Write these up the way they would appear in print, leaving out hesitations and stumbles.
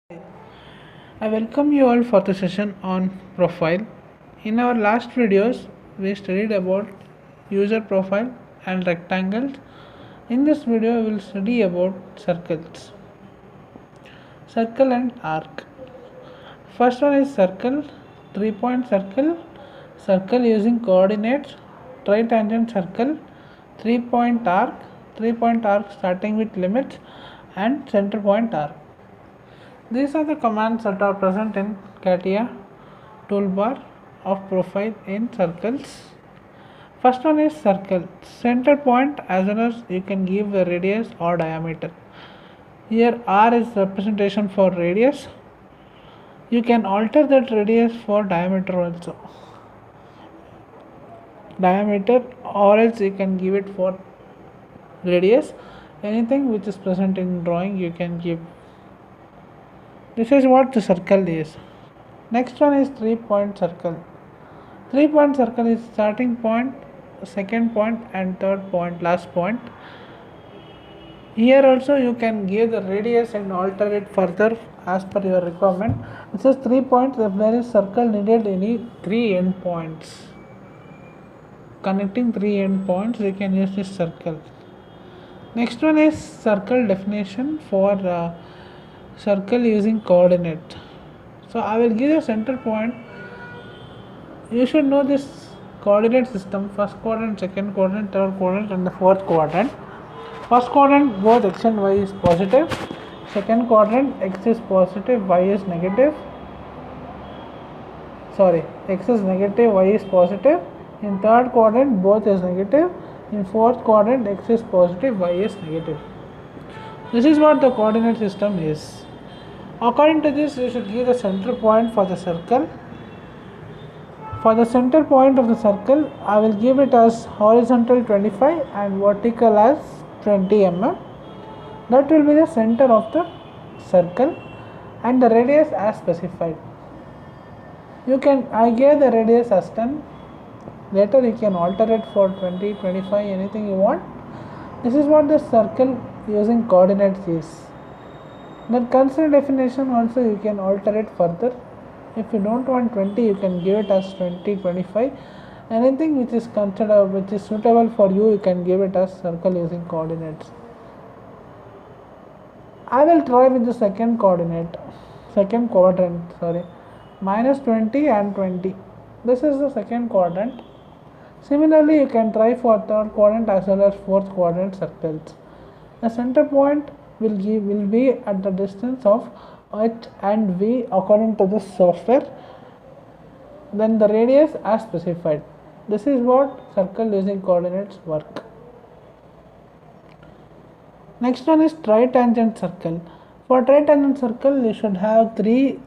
I welcome you all for the session on profile. In our last videos, we studied about user profile and rectangles. In this video, we will study about circles, circle and arc. First one is circle, 3-point circle, circle using coordinates, tritangent circle, 3-point arc, 3-point arc starting with limits, and center point arc. These are the commands that are present in CATIA toolbar of profile in circles. First one is circle, center point as well as you can give the radius or diameter. Here R is representation for radius. You can alter that radius for diameter also. Diameter or else you can give it for radius. Anything which is present in drawing you can give. This is what the circle is. Next one is 3-point circle. 3-point circle is starting point, second point and third point, last point. Here also you can give the radius and alter it further as per your requirement. It says 3 points. If there is circle needed any 3 end points, connecting 3 end points, you can use this circle. Next one is circle definition for circle using coordinate. So I will give a center point. You should know this coordinate system: first quadrant, second quadrant, third quadrant and the fourth quadrant. First quadrant both x and y is positive. Second quadrant x is positive, y is negative. X is negative, y is positive. In third quadrant both is negative. In fourth quadrant x is positive, y is negative. This is what the coordinate system is. According to this, you should give the center point for the circle. For the center point of the circle, I will give it as horizontal 25 and vertical as 20 mm. That will be the center of the circle and the radius as specified. I gave the radius as 10. Later you can alter it for 20, 25, anything you want. This is what the circle using coordinates is. That consider definition also you can alter it further. If you don't want 20, you can give it as 20, 25. Anything which is considered, which is suitable for you, you can give it as circle using coordinates. I will try with the second quadrant, minus 20 and 20. This is the second quadrant. Similarly, you can try for third quadrant as well as fourth quadrant circles. The center point will be at the distance of H and V according to this software. Then the radius as specified. This is what circle using coordinates work. Next one is tritangent circle. For tritangent circle, you should have 3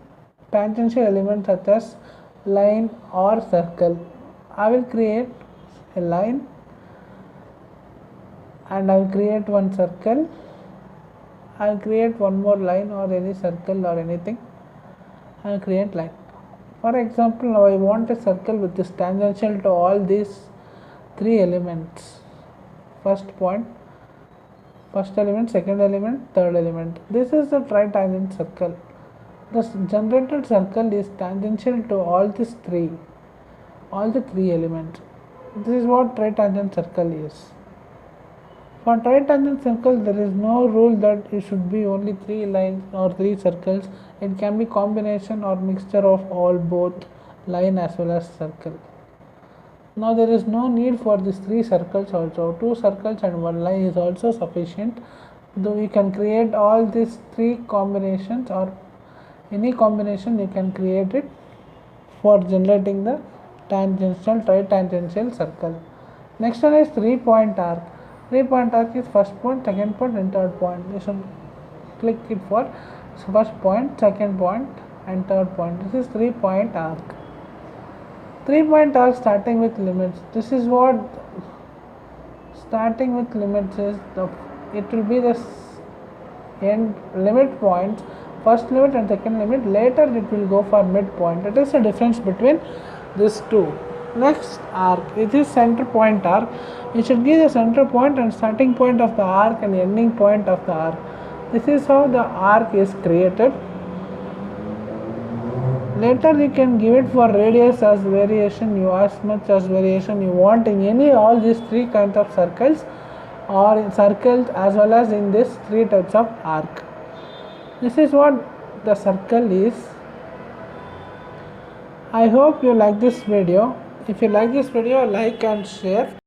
tangential elements such as line or circle. I will create a line and I will create one circle. I will create one more line or any circle or anything. I will create line. For example, now I want a circle which is tangential to all these 3 elements. First point, first element, second element, third element. This is the tritangent circle. The generated circle is tangential to all the 3 elements. This is what tritangent circle is. For tritangent circle, there is no rule that it should be only 3 lines or 3 circles. It can be combination or mixture of all, both line as well as circle. Now there is no need for these 3 circles also. 2 circles and 1 line is also sufficient. Though you can create all these 3 combinations or any combination you can create it for generating the tritangential circle. Next one is 3-point arc. 3-point arc is first point, second point and third point. You should click it for first point, second point and third point. This is 3-point arc. 3-point arc starting with limits. This is what starting with limits is. It will be the end limit points, first limit and second limit. Later it will go for midpoint. It is the difference between these two. Next arc, it is center point arc. You should give the center point and starting point of the arc and ending point of the arc. This is how the arc is created. Later you can give it for radius as variation, you as much as variation you want in any all these three kinds of circles, or in circles as well as in this three types of arc. This is what the circle is. I hope you like this video. If you like this video, like and share.